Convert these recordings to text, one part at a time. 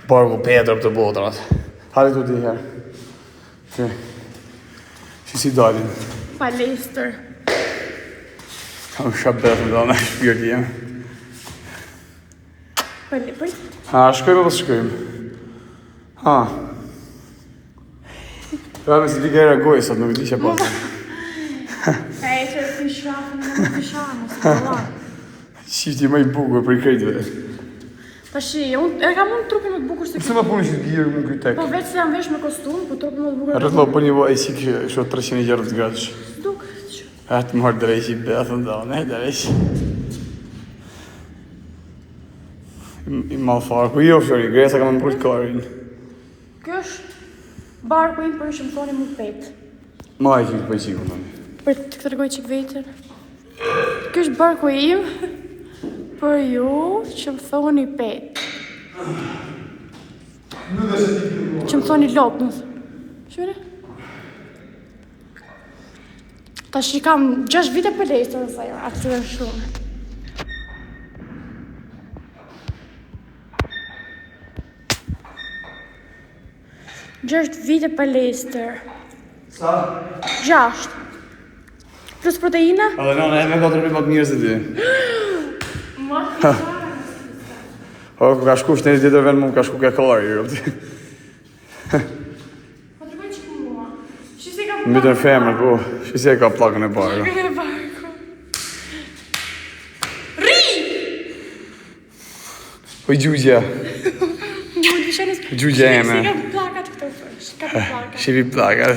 Barku Pedro për të botrat. Hajde tu di herë. Që si dalin? Palestër. Kam shabet më da me shpirti jem. Shkojmë apo shkojmë? Me si di ka reagoj sot, nuk di që pasë. E që të shafën në të shanë, së të la. Qifti më i bukur për i krejtëve. Ta shi, e kam unë trupin më të bukur se Pëse ma punë që të gjirë më këtë tek? Po veç se jam vesh me kostum, po trupin më të bukur. Rëtlo, për një vo e si kështë 300 gjerë të gratësh. Duk, që. Të më harë drejsh i betë në dalë, ne drejsh. I malë farë, ku i ofshori, gresa ka më më kërët karin. Kjo është barku im për që më thoni mu petë. Ma e që këtë për qiku, nëmi. Për të këtë rgoj qik vetër. Kjo është barku im për ju që më thoni petë. Që më thoni lopë, në thë. Shvire? Ta shi kam 6 vite për lejtë dhe sajra, atë të dhe shumë. Gjasht vite palestër. Sa? 6. Plus proteina? Edhe nëna, e me 4 më të mirë se ti. Ma të Ku ka shku shteni tjetër vend mu, ka shku ke kalari, rëpti. Po të bëjë që ku mua. Shisi ka Mbi të në femër, po. Shisi e ka plakën e barë. Plakën e barku. Ri! Po i gjugja. Gjugja e me. Si ka plakat këto fërsh. Ka plakat. Shivi plakat.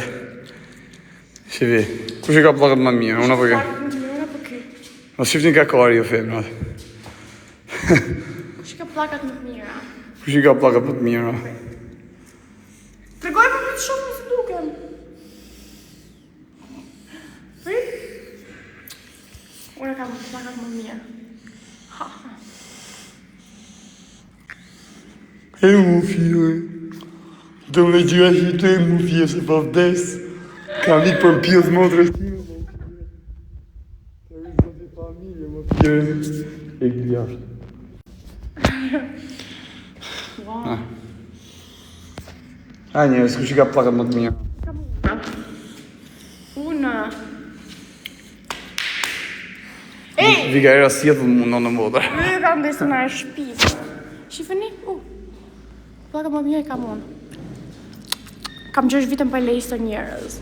Shivi. Kush i ka plakat më mirë? Unë apo ke? Unë apo ke. Mos shiftin ka kalari jo femër. Kush ka plakat më të mira? Kush i ka plakat më të mirë? Tregoj për të shohë nësë duken. Prit? Unë kam plakat më mirë. Ha. E mu fjo. Do me gjua që të e mu fjo se pa vdes. Kam ikë për pjës motrës time. Të rrisë të familje më fjo. E gjashtë. Wow. Njërës, kush i ka plakat më të mirë? Una. Vika era sjetëll mundon në modër. Unë kam desë në shpizë. Shifëni? Plakat më mirë kam unë. Kam 6 vitën palestër njerëz.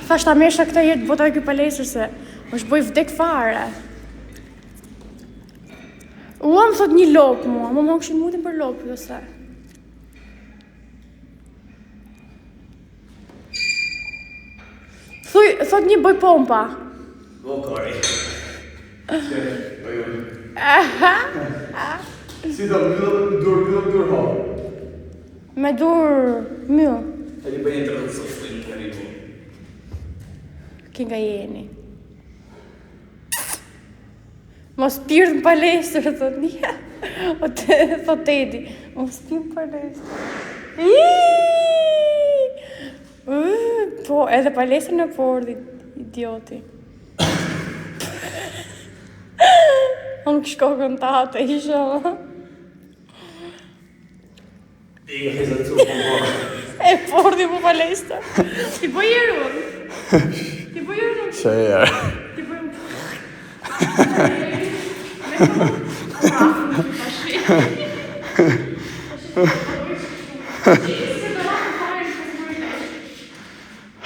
Thash ta mesha këta jetë bota e kjo palestër se më shboj vdek fare. Ua më thot një lopë mua, më këshin mutin për lopë, jo se. Thot një boj pompa. O, kari. Si do, dur ha. Me dur myll. E një bëjnë të rëtësot, të një kari po. Kinga jeni. Mos pirë në palestër, thot një. Thot Tedi. Mos pirë në palestër. Po, edhe palestër në pordi, idioti. Unë këshkokën tate, isha. I ka hezat të po. E pordi po palestër. Ti bëj erun. Ti bëj erun. Që e erë. Ti bëj erun.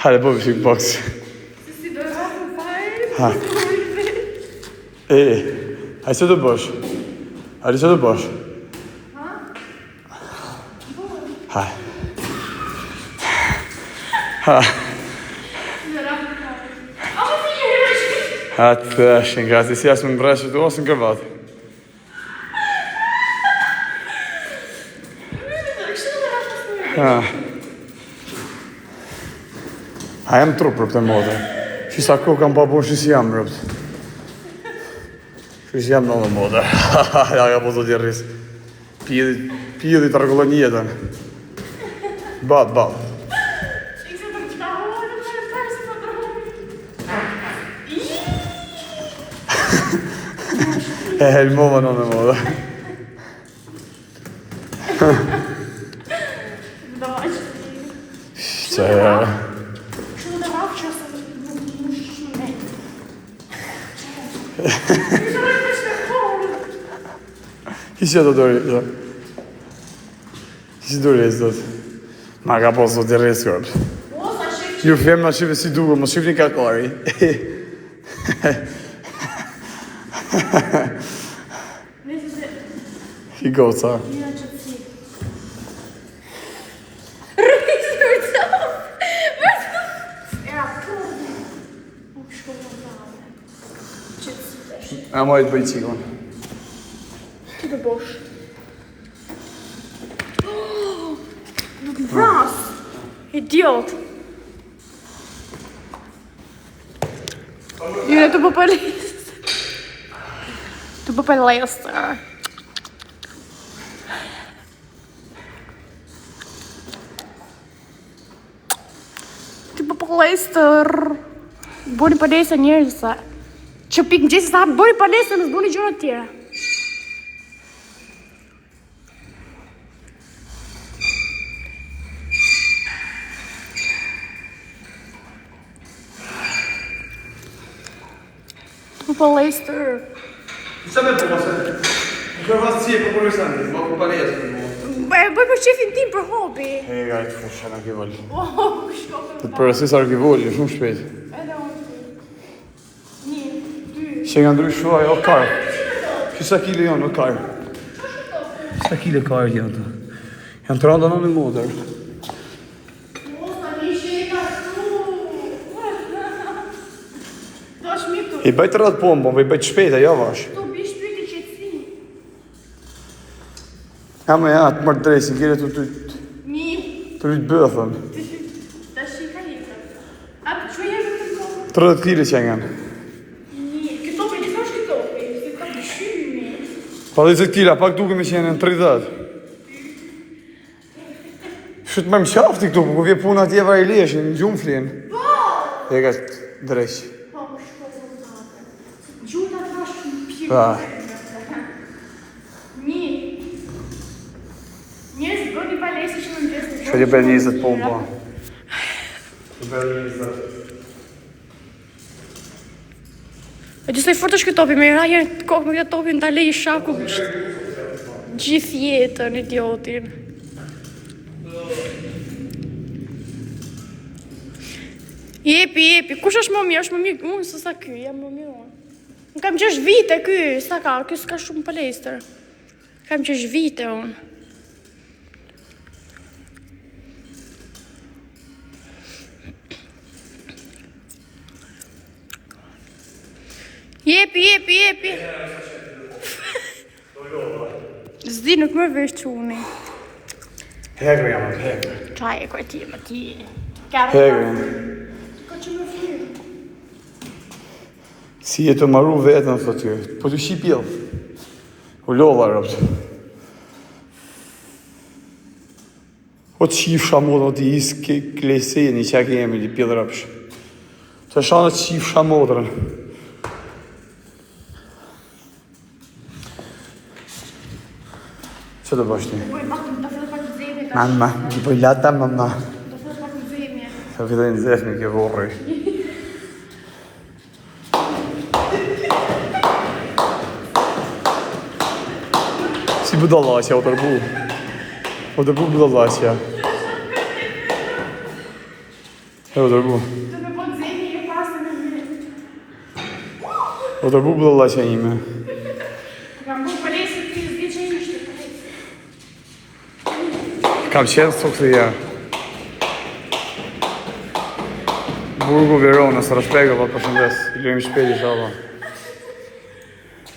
Hajde po vëshik box. Si do rrasën fare? Ha. Hajde se të bësh. Hajde se të bësh. Hajde. Ha. Ha të thëshin, gati si asë më mbreqë të osë në kërvat. Ha. Ha, jam trup për këtë modë. Qisa ko kam pa punë që si jam rëpt. Që si jam në dhe modë. Ja ka po të tjerë rrisë. Pjedi të rëgullon jetën. Bat. E helmova në dhe modë. Давай. Që... Shumë të rafë që se më shumë. Hiqe të dori, hiqe dori e zdo të. Ma ka poso të reskër. Ju fem na shive si duke, më shifni kakari. I goca. A mojt bëj qikon. Ti të bosh. Nuk më vras. Idiot. June të bëpëllis. Të bëpëllis. Të bëpëllis tër. Boni përdesë njerëzë. Që pikë mëgjesi sa boni përdesë nësë boni gjëra tjera. Po Leicester. Sa me po pasë? Kërë vasë si e po përësani, po ku palesë në mo. Bëj për shefin tim për hobi. E, gajtë, po shana ki volë. Shkopë. Të të përësi sa ki volë, shumë shpejt. Edhe unë ti. 1, 2. Që nga ndrysh shua, jo karë. Kisa kile janë, o karë. Kisa kile karë janë të. Janë të randa në një modër. I bëjt rrët pombon, i bëjt shpejta, ja vash. Tu bish shpejt i qëtësi. Ja me ja, të mërë dresin, kire të rritë bëthën. Ta shika jetë. A të që jeshtë të kohë? 30 kile që janë. Këto për njësa është këto për, se ka për shymi. Pa 20 kila, pak duke me që janë në 30. Shëtë me më qafti këtu, ku vje puna atje vaj leshin, në gjumë flin. E ka dreqë. Gjuta të ashtë në pjë. Pa. Njësë bëni palesi që më njësë. Që që bërë 20 pompa. Që bërë 20. E gjithë fort është këtë topi, me ra jenë të kokë me këtë topi në të lejë shaku gjithë jetën, idiotin. Jepi, kush është më mirë? Është më mirë unë, së sa ky, jam më mirë unë. Në kam 6 vite ky, sa ka, ky s'ka shumë palestër. Kam 6 vite unë. Jepi. Zdi nuk më vesh quni. Hegre jam atë, hegre. Qaj e kërë ti, më ti. Hegre. Ka që më firë. Si e të maru vetën, thë ty. Po të shqip jelë. U lodha rëptë. O të shqip shamodë, o të isë kleseni që a kemi li pjellë rëpsh. Të shanë të shqip shamodërën. Që të bësh ti? Boj, bakëm, të fëllë pak të zemi. Mamma, ti poj lata mamma. Të fëllë pak të zemi. Të filloj në zefni ke vorri. Si budallaqja, o tërbu. O tërbu budallaqja. E o tërbu. Të me po të zemi e pasë në mërë. O tërbu budallaqja ime. Kam bu palesi të zdi që ishte palesi. Kam qenë së këtë ja. Burgu Verona, së rëshpega, pa përshëndes. I lërim shpejt i shala.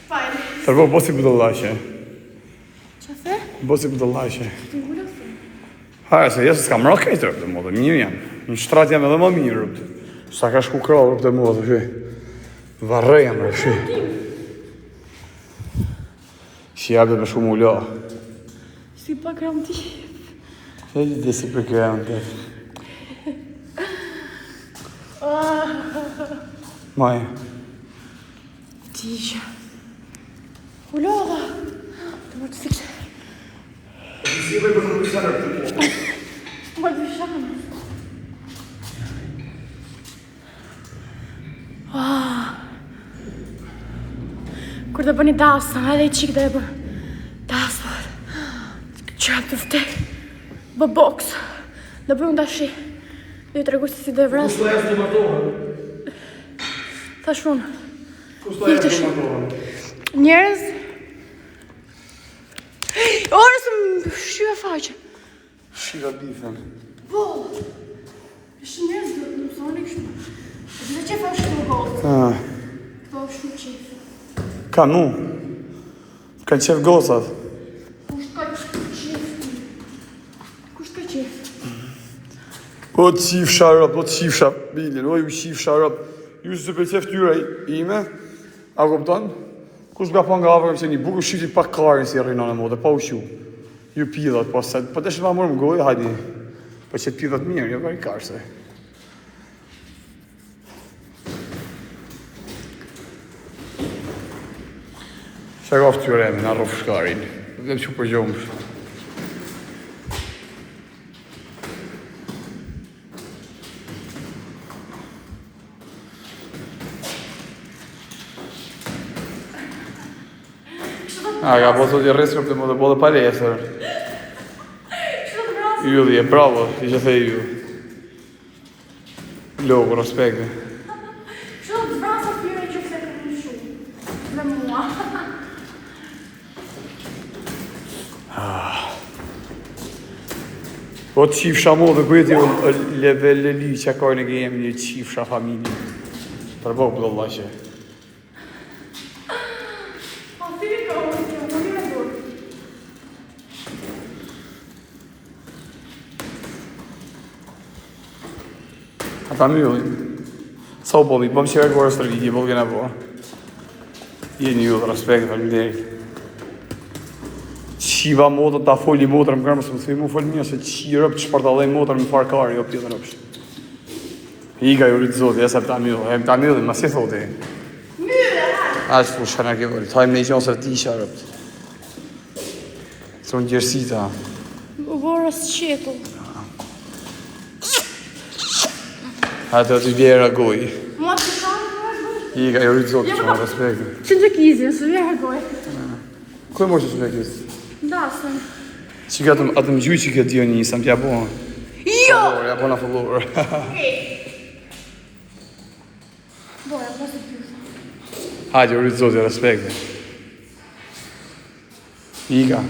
Fajnë. Tërbo, bo si budallaqja. Që the? Bo si budallaqja. Të ngullo thë. Haja, se jesë s'kam rëkë kajtë rëpë të modë, mirë jam. Në shtrat jam edhe më mirë rëpë. Sa ka shku kralë rëpë të modë, shi. Varre jam rëpë, shi. Si jabë dhe me shumë u la. Si pa kram ti. E dhe si për kjo e më të. Maja. Tisha. Ullodha. Të më të sikse. Si me për komisarë të po. Ma të shanë. Kur të bëni dasën, edhe I qikë dhe e bërë dasën. Qëram të vtek. Bë boks. Dhe bëjmë dashi. Dhe të regu si dhe vras. Kushtë e të matohen? Thash unë. Kushtë e të matohen? Njerëz. Orës më shqyve faqe. Shiva bifën. Po. Ishtë njerëz dhe në zoni kështu. Dhe që fa shumë gozë. Këto shumë qefë. Ka mu. Kanë qef gozat. Kusht ka qefë. Kusht ka qefë. O të qif sharap, o të qif sharap, bilin, o ju qif sharap. Ju se për qef tyra ime, a kupton? Kusht ka pa nga avërëm që një bukur shqyti pa karin si rrinon e modë, pa u shu. Ju pidhat, po se, po të shumë ma mërë më gojë, hajdi. Po që të pidhat mirë, jo bari karse. Shakaf tyra eme, na rof shkarin. Dhe më që përgjomë. Ka po sot I rreskëm të më dhe bo dhe palesër. Ylli e bravo, I që the ju. Logo, respekte. Që të vrasa pyre që se të në shumë. Dhe mua. Po të qifsha mo dhe kujeti o level e li që ka në gejemi një qifsha familje. Për bo për Allah që. Ata myllin. Sa u boli, bëm që regore së tërgjit, bol kena po. Je një jullë, respekt, faleminderit. Qiva motër, ta foli motër më kërmë, së më thuj mu foli mjë, se qirëp të shpartalej motër më farkari, jo pjëtën opsh. Iga ju rritë zotë, jesë ta myllin, ta myllin, ma si thote. Myllin, ashtë fu shana ke vëllë, tajmë në I qonë së ti sharëpt. Së në gjersita. Vorës qetu. Atë të vjera goj. Mua të shanë, Iga ju rritë zotë, që më respekte. që në të kizin, së vjerë goj. Koj më që që me kështë? Dasën. Që ka atë më gjuj që këtë dio një, sa më t'ja bo. Jo! Ja bo na follower. Boja, pas të pjusë. Hajde, u rritë zotë, respekte. Iga.